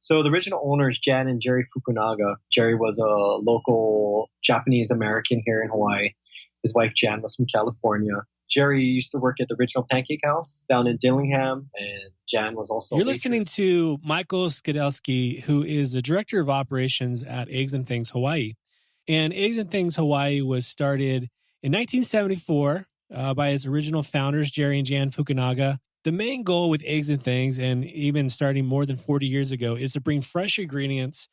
So the original owners, Jan and Jerry Fukunaga. Jerry was a local Japanese American here in Hawaii. His wife, Jan, was from California. Jerry used to work at the original Pancake House down in Dillingham, and Jan was also You're listening to Michael Skedeleski, who is the Director of Operations at Eggs and Things Hawaii. And Eggs and Things Hawaii was started in 1974 by its original founders, Jerry and Jan Fukunaga. The main goal with Eggs and Things, and even starting more than 40 years ago, is to bring fresh ingredients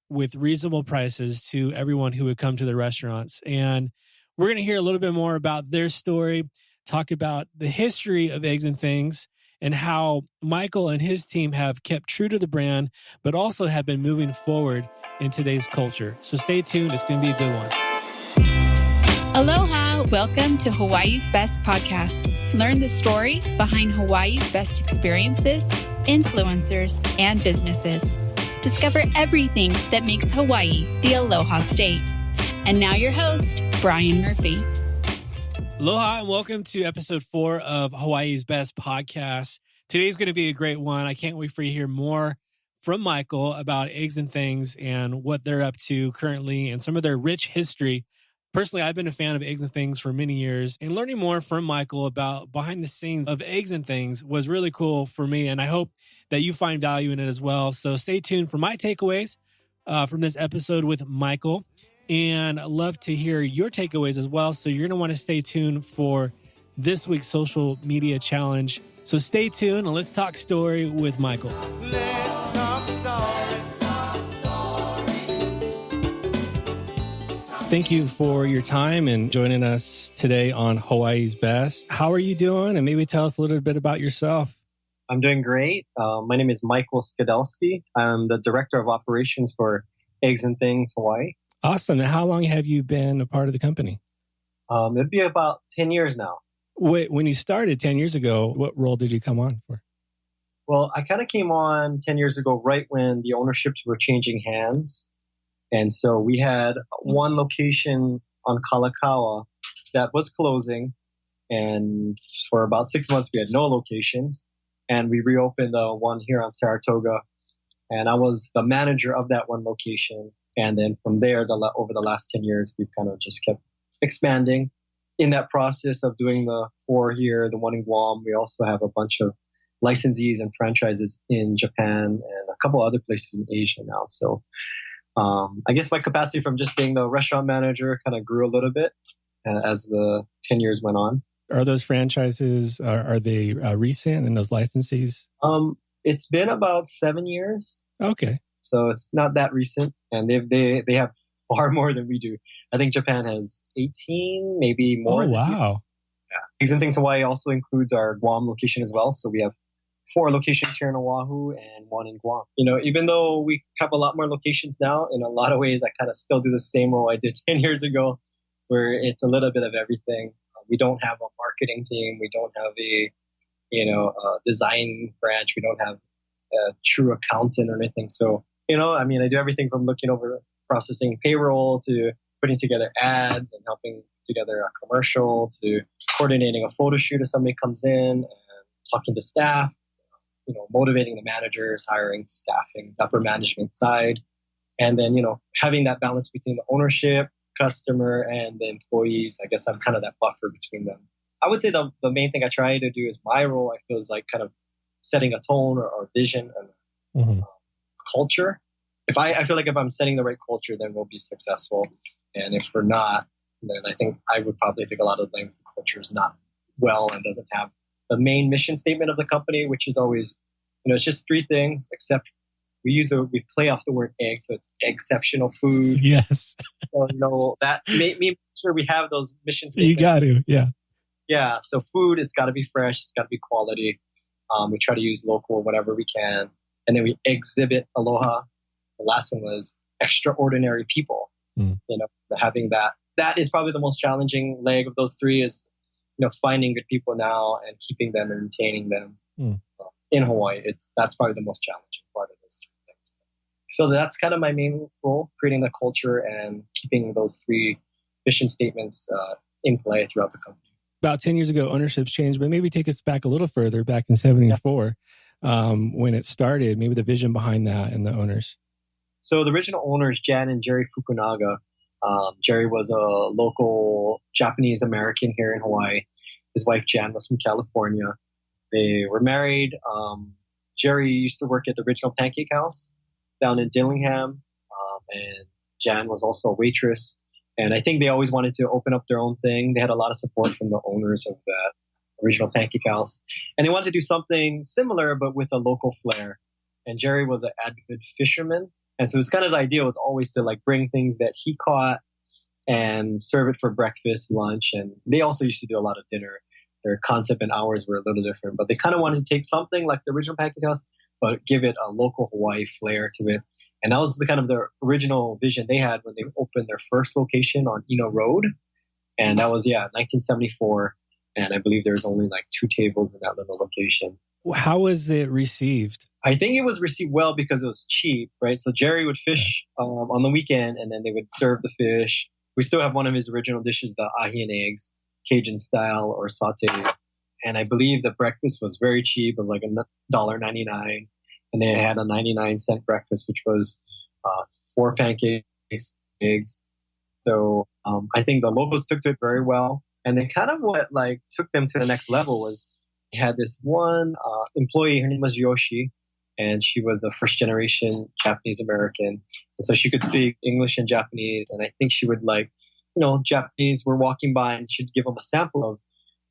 with reasonable prices to everyone who would come to the restaurants. And we're going to hear a little bit more about their story, talk about the history of Eggs and Things, and how Michael and his team have kept true to the brand, but also have been moving forward in today's culture. So stay tuned. It's going to be a good one. Aloha. Welcome to Hawaii's Best Podcast. Learn the stories behind Hawaii's best experiences, influencers, and businesses. Discover everything that makes Hawaii the Aloha State. And now your host, Bryan Murphy. Aloha and welcome to episode 4 of Hawaii's Best Podcast. Today's going to be a great one. I can't wait for you to hear more from Michael about Eggs and Things and what they're up to currently and some of their rich history. Personally, I've been a fan of Eggs and Things for many years, and learning more from Michael about behind the scenes of Eggs and Things was really cool for me, and I hope that you find value in it as well. So stay tuned for my takeaways from this episode with Michael, and I'd love to hear your takeaways as well. So you're going to want to stay tuned for this week's social media challenge. So stay tuned, and let's talk story with Michael. Let's talk story. Thank you for your time and joining us today on Hawaii's Best. How are you doing? And maybe tell us a little bit about yourself. I'm doing great. My name is Michael Skedeleski. I'm the Director of Operations for Eggs and Things Hawaii. Awesome. And how long have you been a part of the company? It'd be about 10 years now. Wait, when you started 10 years ago, what role did you come on for? Well, I kind of came on 10 years ago, right when the ownerships were changing hands. And so we had one location on Kalakaua that was closing. And for about 6 months, we had no locations. And we reopened the one here on Saratoga. And I was the manager of that one location. And then from there, over the last 10 years, we've kind of just kept expanding. In that process of doing the 4 here, the one in Guam, we also have a bunch of licensees and franchises in Japan and a couple other places in Asia now. So I guess my capacity from just being the restaurant manager kind of grew a little bit as the 10 years went on. Are those franchises, are they recent and those licensees? It's been about 7 years. Okay. So it's not that recent. And they have far more than we do. I think Japan has 18, maybe more. Oh, wow. Yeah. Eggs and Things Hawaii also includes our Guam location as well. So we have 4 locations here in Oahu and 1 in Guam. You know, even though we have a lot more locations now, in a lot of ways, I kind of still do the same role I did 10 years ago, where it's a little bit of everything. We don't have a marketing team. We don't have a design branch. We don't have a true accountant or anything. So, I do everything from looking over processing payroll to putting together ads and helping together a commercial to coordinating a photo shoot if somebody comes in and talking to staff, motivating the managers, hiring, staffing, upper management side. And then, having that balance between the ownership, customer, and the employees. I guess I'm kind of that buffer between them. I would say the main thing I try to do is my role, I feel, is like kind of setting a tone or vision and culture. I feel like if I'm setting the right culture, then we'll be successful. And if we're not, then I think I would probably take a lot of blame if the culture is not well and doesn't have the main mission statement of the company, which is always, it's just 3 things, except we play off the word egg, so it's exceptional food. Yes. So, that make sure we have those mission statements. You got to, yeah. Yeah, so food, it's got to be fresh, it's got to be quality. We try to use local whatever we can. And then we exhibit aloha. The last one was extraordinary people. Having that is probably the most challenging leg of those 3 is, finding good people now and keeping them and retaining them in Hawaii. That's probably the most challenging part of those 3 things. So that's kind of my main role, creating the culture and keeping those 3 mission statements in play throughout the company. About 10 years ago, ownership's changed, but maybe take us back a little further, back in 74. when it started, maybe the vision behind that and the owners. So the original owners, Jan and Jerry Fukunaga. Jerry was a local Japanese American here in Hawaii. His wife, Jan, was from California. They were married. Jerry used to work at the original Pancake House down in Dillingham. And Jan was also a waitress. And I think they always wanted to open up their own thing. They had a lot of support from the owners of that original Pancake House. And they wanted to do something similar, but with a local flair. And Jerry was an avid fisherman. And so it's kind of the idea was always to like bring things that he caught and serve it for breakfast, lunch. And they also used to do a lot of dinner. Their concept and hours were a little different, but they kind of wanted to take something like the original Pancake House, but give it a local Hawaii flair to it. And that was the kind of the original vision they had when they opened their first location on Eno Road. And that was, 1974. And I believe there's only like 2 tables in that little location. How was it received? I think it was received well because it was cheap, right? So Jerry would fish on the weekend and then they would serve the fish. We still have one of his original dishes, the ahi and eggs, Cajun style or sauteed. And I believe the breakfast was very cheap. It was like $1.99. And they had a 99-cent breakfast, which was 4 pancakes, eggs. So I think the locals took to it very well. And then kind of what like took them to the next level was they had this one employee, her name was Yoshi, and she was a first-generation Japanese American. And so she could speak English and Japanese. And I think she would like, Japanese were walking by and she'd give them a sample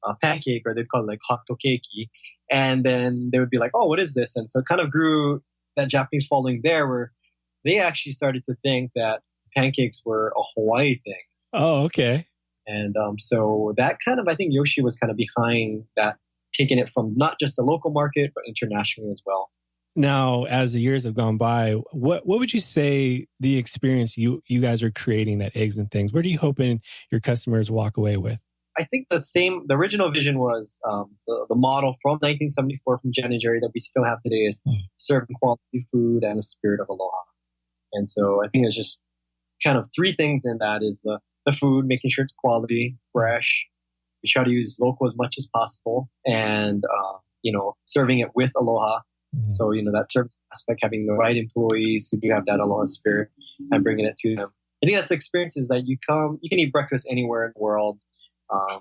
of pancake, or they'd call it like hot keiki. And then they would be like, oh, what is this? And so it kind of grew that Japanese following there where they actually started to think that pancakes were a Hawaii thing. Oh, okay. And so that kind of, I think Yoshi was kind of behind that, taking it from not just the local market, but internationally as well. Now, as the years have gone by, what would you say the experience you guys are creating at Eggs and Things? What are you hoping your customers walk away with? I think the original vision was the model from 1974 from Jan and Jerry that we still have today is serving quality food and a spirit of aloha. And so I think it's just kind of 3 things in that is the food, making sure it's quality, fresh. We try to use local as much as possible and, serving it with aloha. Mm-hmm. So, that service aspect, having the right employees who do have that aloha spirit and bringing it to them. I think that's the experience is that you can eat breakfast anywhere in the world.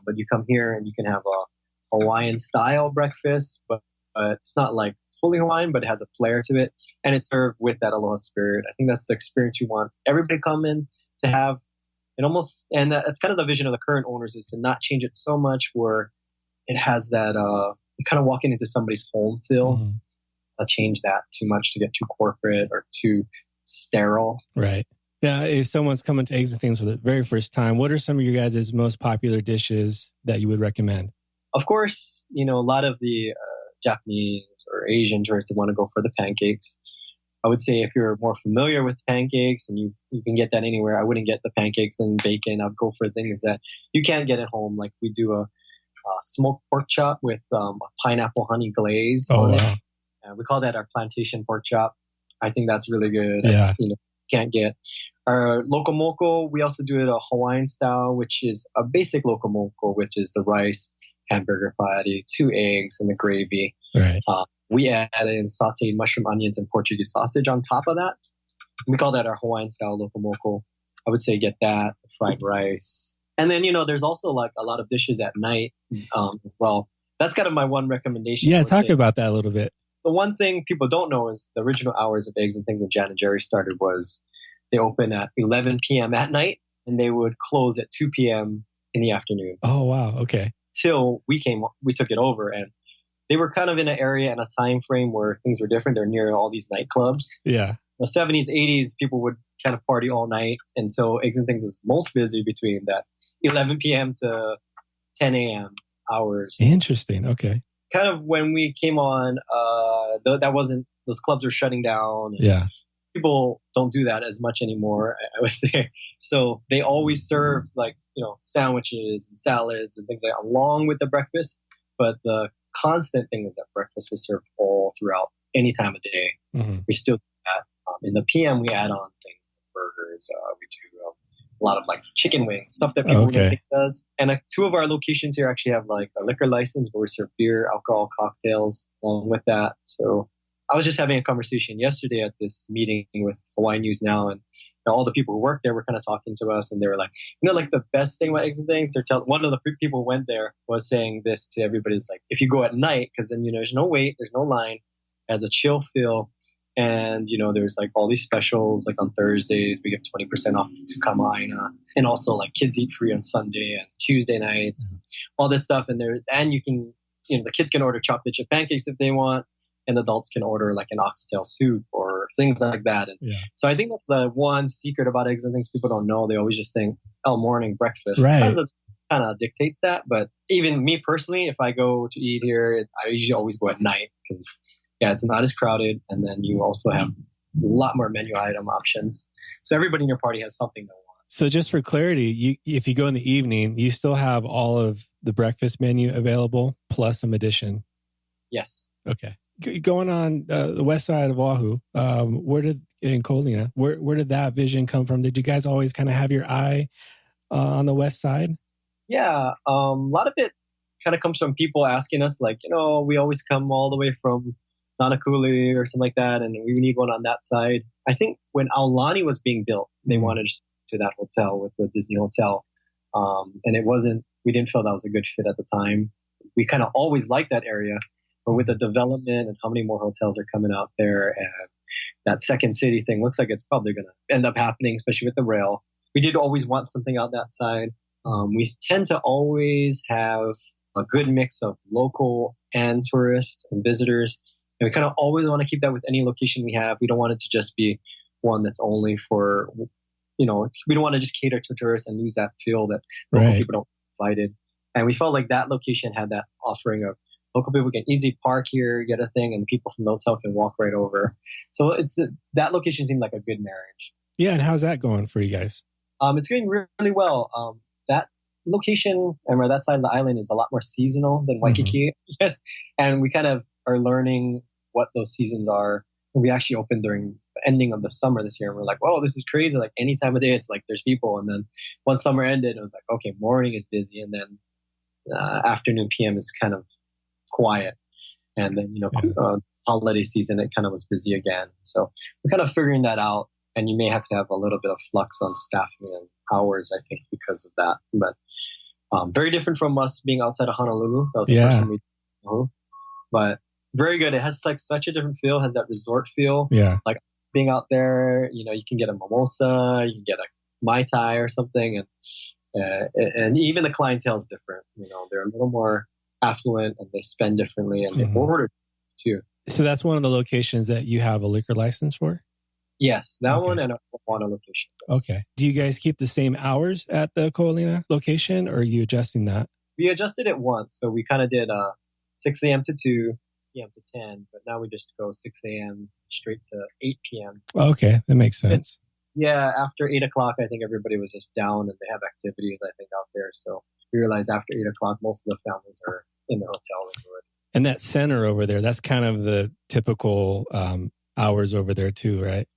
But you come here and you can have a Hawaiian style breakfast, but it's not like fully Hawaiian, but it has a flair to it. And it's served with that aloha spirit. I think that's the experience we want everybody to come in to have. And that's kind of the vision of the current owners is to not change it so much where it has that, you're kind of walking into somebody's home feel. Mm-hmm. Not change that too much to get too corporate or too sterile. Right. Yeah, if someone's coming to Eggs and Things for the very first time, what are some of your guys' most popular dishes that you would recommend? Of course, a lot of the Japanese or Asian tourists that want to go for the pancakes. I would say if you're more familiar with pancakes and you can get that anywhere, I wouldn't get the pancakes and bacon. I'd go for things that you can't get at home. Like we do a smoked pork chop with a pineapple honey glaze on it. We call that our plantation pork chop. I think that's really good. Yeah. Can't get. Our loco moco, we also do it a Hawaiian style, which is a basic loco moco, which is the rice, hamburger patty, 2 eggs, and the gravy. Right. We add in sauteed mushroom, onions, and Portuguese sausage on top of that. We call that our Hawaiian style loco moco. I would say get that, fried rice. And then, there's also like a lot of dishes at night. Well, that's kind of my one recommendation. Yeah, talk about that a little bit. The one thing people don't know is the original hours of Eggs and Things when Jan and Jerry started was they open at 11 p.m. at night and they would close at 2 p.m. in the afternoon. Oh, wow. Okay. Till we took it over and they were kind of in an area and a time frame where things were different. They're near all these nightclubs. Yeah. The 70s, 80s, people would kind of party all night. And so Eggs and Things was most busy between that 11 p.m. to 10 a.m. hours. Interesting. Okay. Kind of when we came on, those clubs were shutting down. Yeah. People don't do that as much anymore, I would say. So they always served sandwiches and salads and things like that along with the breakfast. But the constant thing was that breakfast was served all throughout any time of day. Mm-hmm. We still do that. In the PM, we add on things like burgers. We do a lot of like chicken wings, stuff that people wouldn't think does. And 2 of our locations here actually have like a liquor license where we serve beer, alcohol, cocktails along with that. So I was just having a conversation yesterday at this meeting with Hawaii News Now, and all the people who work there were kind of talking to us, and they were like, like the best thing about Eggs and Things, one of the people who went there was saying this to everybody. It's like, if you go at night, because then, there's no wait, there's no line, it has a chill feel. And, there's like all these specials, like on Thursdays, we give 20% off to Kauai. And also like kids eat free on Sunday and Tuesday nights, all this stuff. And you can, the kids can order chocolate chip pancakes if they want. And adults can order like an oxtail soup or things like that. And so I think that's the one secret about Eggs and Things people don't know. They always just think, morning breakfast. Right. Kind of dictates that. But even me personally, if I go to eat here, I usually always go at night because, it's not as crowded. And then you also have a lot more menu item options. So everybody in your party has something they want. So just for clarity, if you go in the evening, you still have all of the breakfast menu available plus some addition? Yes. Okay. Going on the west side of Oahu, in Kolina, where did that vision come from? Did you guys always kind of have your eye on the west side? Yeah, a lot of it kind of comes from people asking us, like, we always come all the way from Nanakuli or something like that, and we need one on that side. I think when Aulani was being built, they wanted to that hotel with the Disney Hotel, and we didn't feel that was a good fit at the time. We kind of always liked that area. But with the development and how many more hotels are coming out there, and that second city thing looks like it's probably going to end up happening, especially with the rail. We did always want something out that side. We tend to always have a good mix of local and tourists and visitors. And we kind of always want to keep that with any location we have. We don't want it to just be one that's only for, we don't want to just cater to tourists and lose that feel that local people don't invited. And we felt like that location had that offering of local people can easily park here, get a thing, and people from the hotel can walk right over. So that location seemed like a good marriage. Yeah, and how's that going for you guys? It's going really well. That location and that side of the island is a lot more seasonal than Waikiki. Yes, and we kind of are learning what those seasons are. We actually opened during the ending of the summer this year, and we're like, "Whoa, this is crazy! Like any time of day, it's like there's people." And then once summer ended, it was like, "Okay, morning is busy, and then afternoon PM is kind of quiet." And then holiday season, it kind of was busy again. So we're kind of figuring that out, and you may have to have a little bit of flux on staffing and hours, I think, because of that. But very different from us being outside of Honolulu. That was the first time we did. But very good. It has like such a different feel. It has that resort feel. Yeah. Like being out there, you can get a mimosa, you can get a Mai Tai or something, and even the clientele is different. They're a little more affluent and they spend differently and they order too. So that's one of the locations that you have a liquor license for? Yes, that one and a Moana location. Okay. Do you guys keep the same hours at the Kolina location, or are you adjusting that? We adjusted it once. So we kind of did 6 a.m. to 2 p.m. to 10, but now we just go 6 a.m. straight to 8 p.m. Okay, that makes sense. After 8 o'clock, I think everybody was just down and they have activities, I think, out there. So we realized after 8 o'clock, most of the families are in the hotel. And that center over there, that's kind of the typical hours over there too, right?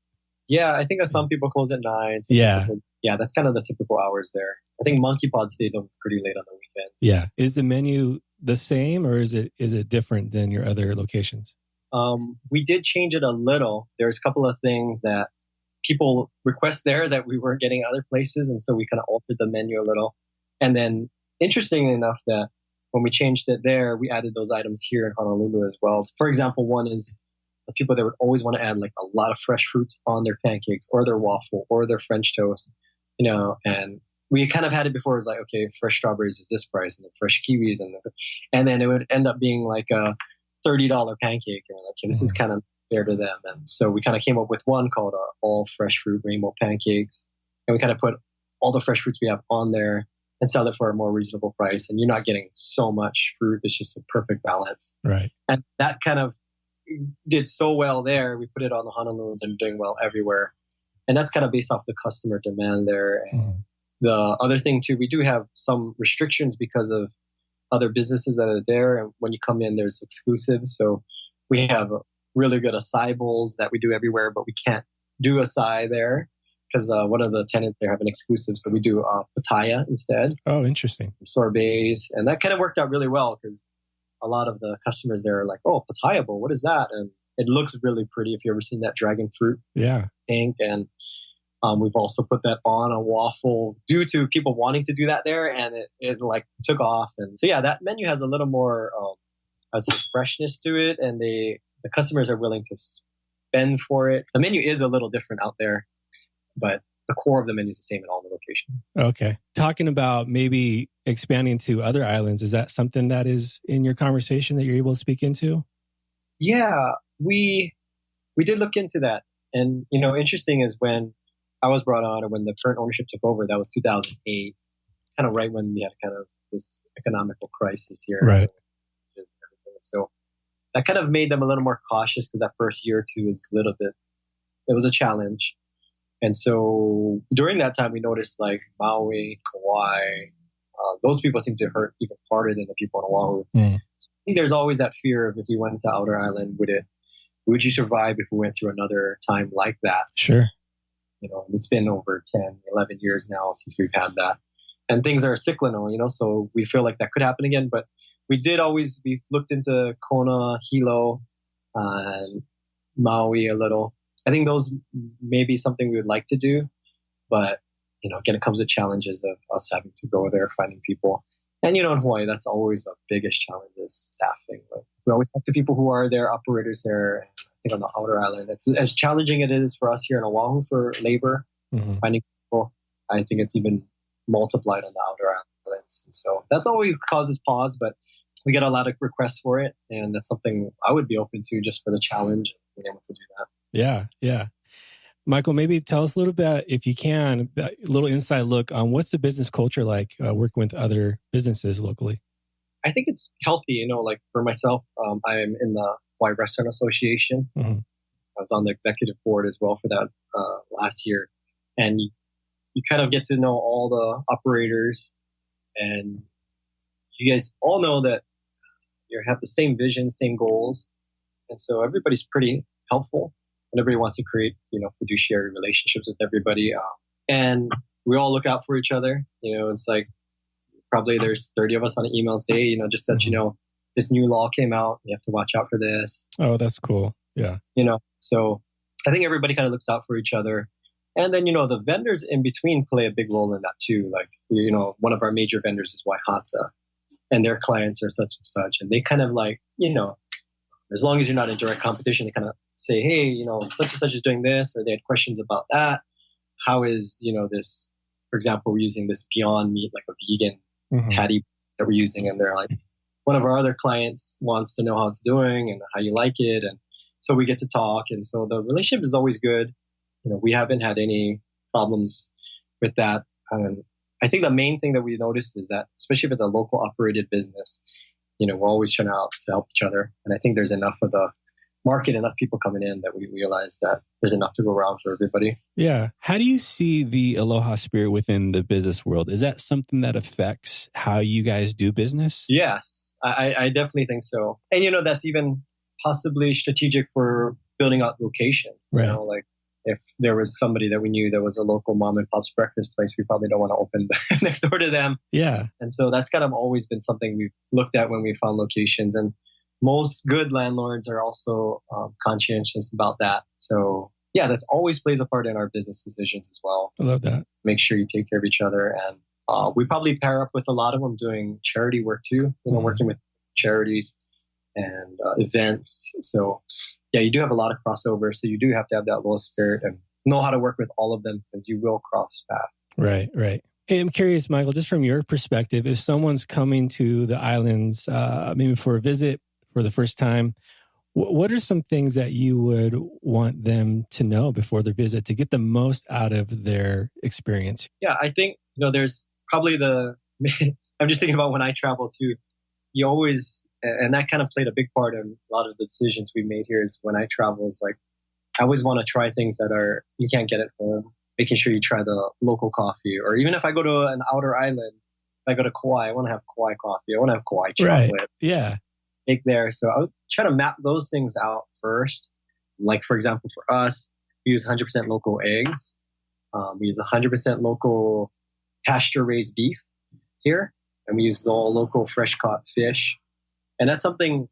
Yeah, I think some people close at 9. Yeah. That's kind of the typical hours there. I think Monkey Pod stays open pretty late on the weekend. Yeah. Is the menu the same, or is it different than your other locations? We did change it a little. There's a couple of things that people request there that we weren't getting other places, and so we kind of altered the menu a little. And then, interestingly enough, that when we changed it there, we added those items here in Honolulu as well. For example, one is the people that would always want to add like a lot of fresh fruits on their pancakes or their waffle or their French toast, and we kind of had it before. It was like, okay, fresh strawberries is this price, and the fresh kiwis, and then it would end up being like a $30 pancake. And we're like, okay, this is kind of fair to them. And so we kind of came up with one called our all fresh fruit rainbow pancakes, and we kind of put all the fresh fruits we have on there and sell it for a more reasonable price. And you're not getting so much fruit. It's just a perfect balance. Right. And that kind of did so well there. We put it on the Honolulu's and doing well everywhere. And that's kind of based off the customer demand there. And the other thing too, we do have some restrictions because of other businesses that are there. And when you come in, there's exclusive. So we have really good acai bowls that we do everywhere, but we can't do acai there because one of the tenants there have an exclusive. So we do pitaya instead. Oh, interesting. Sorbets. And that kind of worked out really well because a lot of the customers there are like, oh, pitaya bowl, what is that? And it looks really pretty if you've ever seen that dragon fruit pink. And we've also put that on a waffle due to people wanting to do that there. And it like took off. And so, yeah, that menu has a little more, I'd say, freshness to it. And the customers are willing to spend for it. The menu is a little different out there, but the core of the menu is the same in all the locations. Okay. Talking about maybe expanding to other islands, is that something that is in your conversation that you're able to speak into? Yeah, we did look into that. And, you know, interesting is when I was brought on or when the current ownership took over, that was 2008, kind of right when we had kind of this economical crisis here. Right. So that kind of made them a little more cautious because that first year or two was it was a challenge. And so during that time, we noticed like Maui, Kauai, those people seem to hurt even harder than the people in Oahu. So I think there's always that fear of if you went to Outer Island, would you survive if we went through another time like that? Sure. You know, it's been over 10, 11 years now since we've had that. And things are cyclical, you know, so we feel like that could happen again. But we looked into Kona, Hilo, and Maui a little. I think those may be something we would like to do, but, you know, again, it comes with challenges of us having to go there, finding people. And, you know, in Hawaii, that's always the biggest challenge is staffing. But we always talk to people who are there, operators there. And I think on the outer island, it's as challenging it is for us here in Oahu for labor, finding people. I think it's even multiplied on the outer islands. And so that's always causes pause, but we get a lot of requests for it. And that's something I would be open to just for the challenge of being able to do that. Yeah. Michael, maybe tell us a little bit, if you can, a little inside look on what's the business culture like working with other businesses locally? I think it's healthy. You know, like for myself, I am in the Hawaii Restaurant Association. I was on the executive board as well for that last year. And you kind of get to know all the operators, and you guys all know that you have the same vision, same goals. And so everybody's pretty helpful. And everybody wants to create, you know, fiduciary relationships with everybody. And we all look out for each other. You know, it's like probably there's 30 of us on an email say, you know, just that, you know, this new law came out. You have to watch out for this. Oh, that's cool. Yeah. You know, so I think everybody kind of looks out for each other. And then, you know, the vendors in between play a big role in that too. Like, you know, one of our major vendors is Waihata, and their clients are such and such. And they kind of like, you know, as long as you're not in direct competition, they kind of say, hey, you know, such and such is doing this, or they had questions about that. How is, you know, this, for example, we're using this Beyond Meat, like a vegan patty that we're using. And they're like, one of our other clients wants to know how it's doing and how you like it. And so we get to talk. And so the relationship is always good. You know, we haven't had any problems with that. I think the main thing that we noticed is that, especially if it's a local operated business, you know, we're always trying to help each other. And I think there's enough of the market, enough people coming in that we realize that there's enough to go around for everybody. Yeah. How do you see the aloha spirit within the business world? Is that something that affects how you guys do business? Yes, I definitely think so. And, you know, that's even possibly strategic for building out locations. Right. You know, like if there was somebody that we knew that was a local mom and pop's breakfast place, we probably don't want to open next door to them. Yeah. And so that's kind of always been something we've looked at when we found locations. And most good landlords are also conscientious about that. So yeah, that's always plays a part in our business decisions as well. I love that. Make sure you take care of each other. And we probably pair up with a lot of them doing charity work too, you know, working with charities and events. So yeah, you do have a lot of crossover. So you do have to have that low spirit and know how to work with all of them because you will cross paths. Right. Hey, I'm curious, Michael, just from your perspective, if someone's coming to the islands, maybe for a visit for the first time, what are some things that you would want them to know before their visit to get the most out of their experience? Yeah, I think, you know, there's probably I'm just thinking about when I travel too, you always, and that kind of played a big part in a lot of the decisions we made here is when I travel is like, I always want to try things that you can't get at home, making sure you try the local coffee. Or even if I go to an outer island, if I go to Kauai, I want to have Kauai coffee. I want to have Kauai chocolate. Right. Yeah. Make there. So I would try to map those things out first. Like, for example, for us, we use 100% local eggs. We use 100% local pasture-raised beef here, and we use the local fresh-caught fish. And that's something,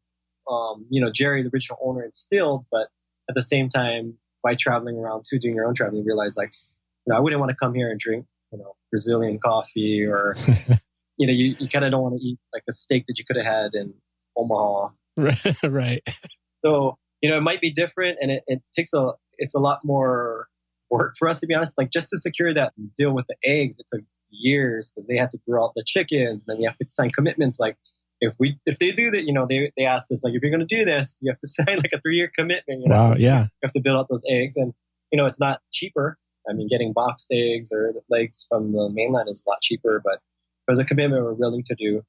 Jerry, the original owner, instilled. But at the same time, by traveling around too, doing your own traveling, you realize like, I wouldn't want to come here and drink, Brazilian coffee or, you kind of don't want to eat like the steak that you could have had in Omaha. Right. So, it might be different, and it's a lot more work for us, to be honest. Like, just to secure that deal with the eggs, it took years because they had to grow out the chickens, and then you have to sign commitments. Like, if they do that, they asked us, like, if you're going to do this, you have to sign like a 3-year commitment. Wow, yeah. You have to build out those eggs, and it's not cheaper. I mean, getting boxed eggs or legs from the mainland is a lot cheaper, but there's a commitment we're willing to do.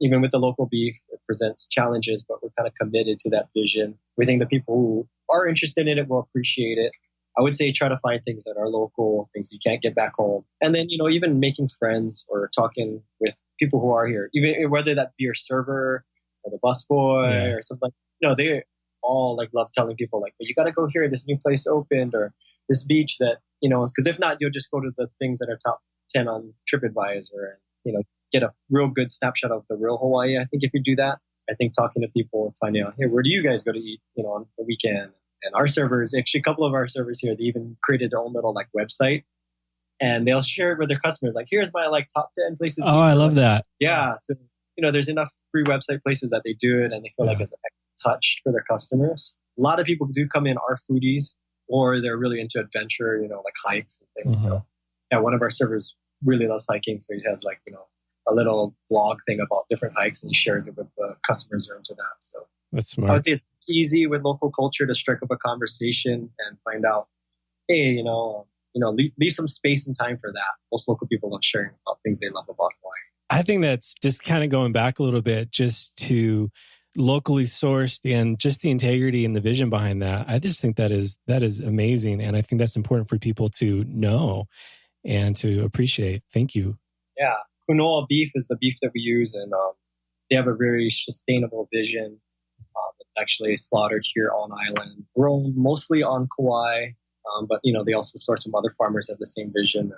Even with the local beef, it presents challenges, but we're kind of committed to that vision. We think the people who are interested in it will appreciate it. I would say try to find things that are local, things you can't get back home. And then, even making friends or talking with people who are here, even whether that be your server or the busboy or something, they all like love telling people like, well, you got to go here. This new place opened, or this beach that, because if not, you'll just go to the things that are top 10 on TripAdvisor and, get a real good snapshot of the real Hawaii. I think if you do that, I think talking to people and finding out, hey, where do you guys go to eat, on the weekend? And our servers, actually a couple of our servers here, they even created their own little like website, and they'll share it with their customers. Like, here's my like top 10 places. Oh, I love that. Yeah. So, there's enough free website places that they do it, and they feel like it's an extra touch for their customers. A lot of people do come in are foodies, or they're really into adventure, like hikes and things. So yeah, one of our servers really loves hiking. So he has like, a little blog thing about different hikes, and he shares it with the customers who are into that. So that's smart. I would say it's easy with local culture to strike up a conversation and find out, hey, leave some space and time for that. Most local people love sharing about things they love about Hawaii. I think that's just kind of going back a little bit, just to locally sourced and just the integrity and the vision behind that. I just think that is amazing, and I think that's important for people to know and to appreciate. Thank you. Yeah. Kunoa beef is the beef that we use, and they have a very sustainable vision. It's actually slaughtered here on island, grown mostly on Kauai, but they also source some other farmers that have the same vision.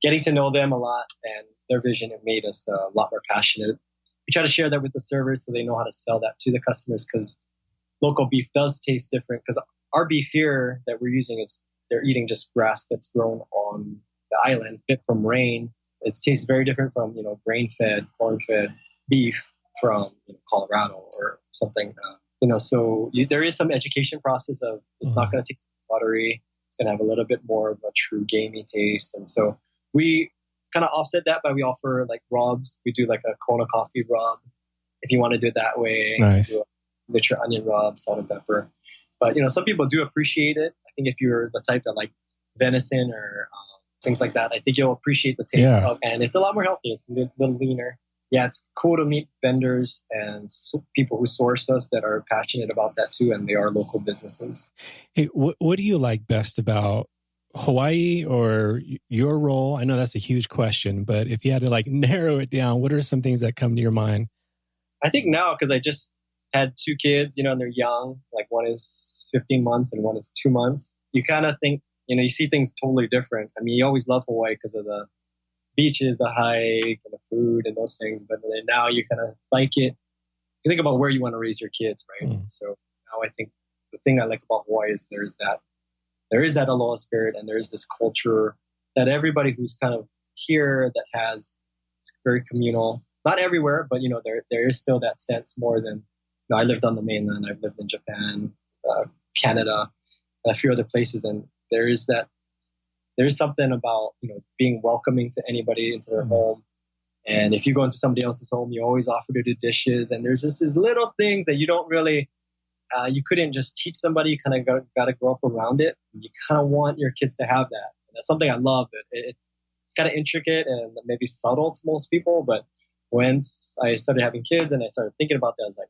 Getting to know them a lot and their vision, it made us a lot more passionate. We try to share that with the servers so they know how to sell that to the customers, because local beef does taste different. Because our beef here that we're using they're eating just grass that's grown on the island, fit from rain. It tastes very different from, grain-fed, corn-fed beef from Colorado or something. So there is some education process of it's not going to taste watery. It's going to have a little bit more of a true gamey taste. And so we kind of offset that by we offer like rubs. We do like a Kona coffee rub if you want to do it that way. Nice. Do a rich onion rub, salt and pepper. But, some people do appreciate it. I think if you're the type that like venison or things like that, I think you'll appreciate the taste of, and it's a lot more healthy. It's a little leaner. Yeah, it's cool to meet vendors and people who source us that are passionate about that too, and they are local businesses. Hey, what do you like best about Hawaii or your role? I know that's a huge question, but if you had to like narrow it down, what are some things that come to your mind? I think now, because I just had 2 kids, and they're young, like one is 15 months and one is 2 months, you kind of think, you see things totally different. I mean, you always love Hawaii because of the beaches, the hike, and the food and those things. But then now you kind of like it. You think about where you want to raise your kids, right? So now I think the thing I like about Hawaii is there is that aloha spirit, and there is this culture that everybody who's kind of here that has, it's very communal. Not everywhere, but there is still that sense more than. I lived on the mainland. I've lived in Japan, Canada, and a few other places, and there is something about, being welcoming to anybody into their home. And if you go into somebody else's home, you always offer to do dishes. And there's just these little things that you don't really, you couldn't just teach somebody. You kind of got to grow up around it. You kind of want your kids to have that. And that's something I love. It's kind of intricate and maybe subtle to most people. But once I started having kids and I started thinking about that, I was like,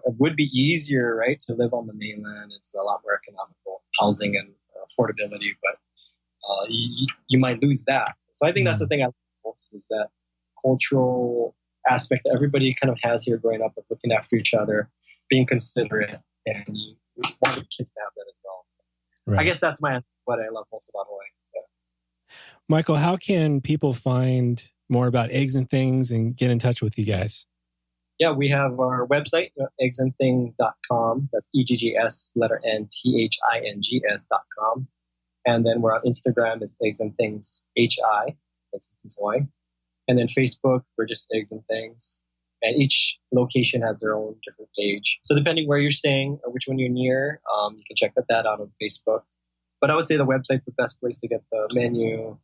it would be easier, right, to live on the mainland. It's a lot more economical housing and affordability, but you might lose that. So I think that's the thing I like most, is that cultural aspect that everybody kind of has here growing up, of looking after each other, being considerate, and you want your kids to have that as well. So I guess that's what I love most about Hawaii. Michael, how can people find more about Eggs and Things and get in touch with you guys? Yeah, we have our website, eggsandthings.com. That's EGGS.com. And then we're on Instagram, it's Eggs and Things HI, Eggs and Things Hawaii. And then Facebook, we're just Eggs and Things. And each location has their own different page. So depending where you're staying or which one you're near, you can check that out on Facebook. But I would say the website's the best place to get the menu,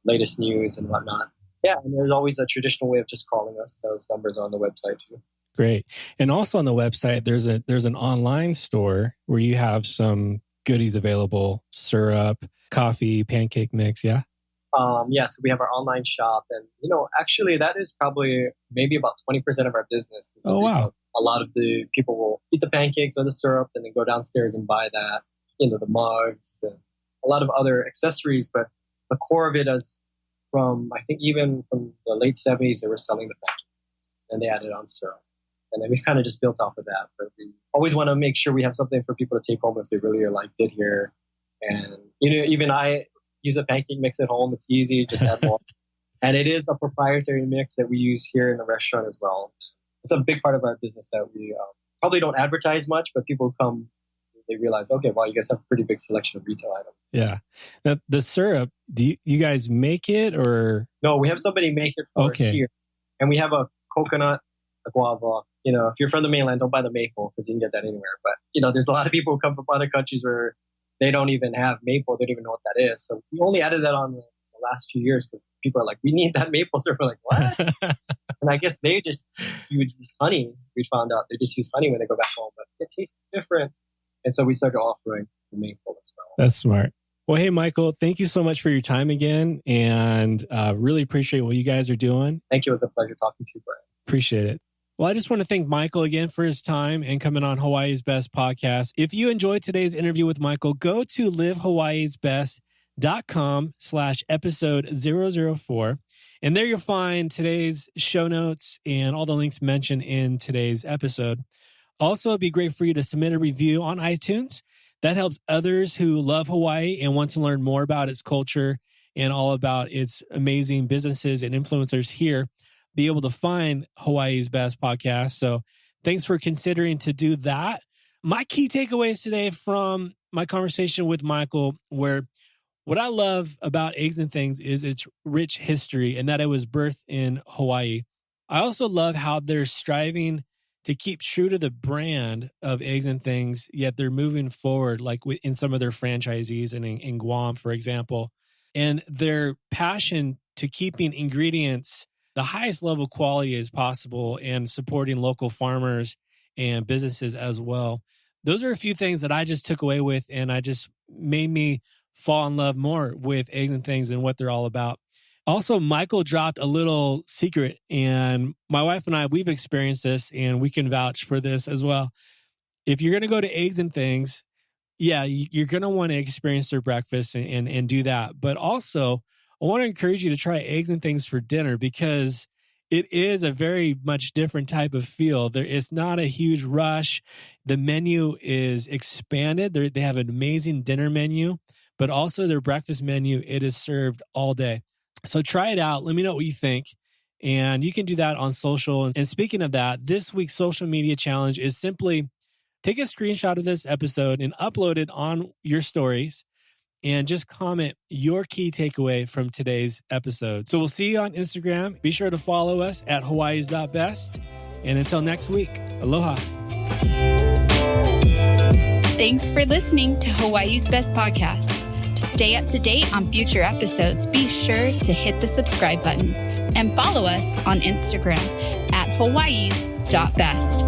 latest news and whatnot. Yeah, and there's always a traditional way of just calling us. Those numbers are on the website too. Great. And also on the website, there's an online store where you have some goodies available, syrup, coffee, pancake mix, yeah? So we have our online shop. And, actually that is probably maybe about 20% of our business. Oh, wow. A lot of the people will eat the pancakes or the syrup and then go downstairs and buy that, the mugs and a lot of other accessories. But the core of it is I think even from the late 70s, they were selling the pancakes and they added on syrup. And then we've kind of just built off of that. But we always want to make sure we have something for people to take home if they really liked it here. And, even I use a pancake mix at home. It's easy, just add more. And it is a proprietary mix that we use here in the restaurant as well. It's a big part of our business that we probably don't advertise much, but people come, they realize, okay, well, you guys have a pretty big selection of retail items. Yeah. Now, the syrup, do you guys make it or? No, we have somebody make it for us here. And we have a coconut, a guava. If you're from the mainland, don't buy the maple because you can get that anywhere. But, there's a lot of people who come from other countries where they don't even have maple. They don't even know what that is. So we only added that on the last few years because people are like, we need that maple syrup. We're like, what? And I guess you would use honey. We found out they just use honey when they go back home, but it tastes different. And so we started offering the maple as well. That's smart. Well, hey, Michael, thank you so much for your time again. And really appreciate what you guys are doing. Thank you. It was a pleasure talking to you, Bryan. Appreciate it. Well, I just want to thank Michael again for his time and coming on Hawaii's Best podcast. If you enjoyed today's interview with Michael, go to livehawaiisbest.com/episode 004. And there you'll find today's show notes and all the links mentioned in today's episode. Also, it'd be great for you to submit a review on iTunes. That helps others who love Hawaii and want to learn more about its culture and all about its amazing businesses and influencers here be able to find Hawaii's Best podcast. So thanks for considering to do that. My key takeaways today from my conversation with Michael were what I love about Eggs and Things is its rich history and that it was birthed in Hawaii. I also love how they're striving to keep true to the brand of Eggs and Things, yet they're moving forward like in some of their franchisees and in Guam, for example. And their passion to keeping ingredients the highest level quality as possible and supporting local farmers and businesses as well. Those are a few things that I just took away with, and I just made me fall in love more with Eggs and Things and what they're all about. Also, Michael dropped a little secret, and my wife and I, we've experienced this, and we can vouch for this as well. If you're going to go to Eggs and Things, yeah, you're going to want to experience their breakfast and do that. But also, I want to encourage you to try Eggs and Things for dinner because it is a very much different type of feel. It's not a huge rush. The menu is expanded. They have an amazing dinner menu, but also their breakfast menu, it is served all day. So try it out. Let me know what you think. And you can do that on social. And speaking of that, this week's social media challenge is simply take a screenshot of this episode and upload it on your stories. And just comment your key takeaway from today's episode. So we'll see you on Instagram. Be sure to follow us at hawaiis.best. And until next week, aloha. Thanks for listening to Hawaii's Best Podcast. To stay up to date on future episodes, be sure to hit the subscribe button and follow us on Instagram at hawaiis.best.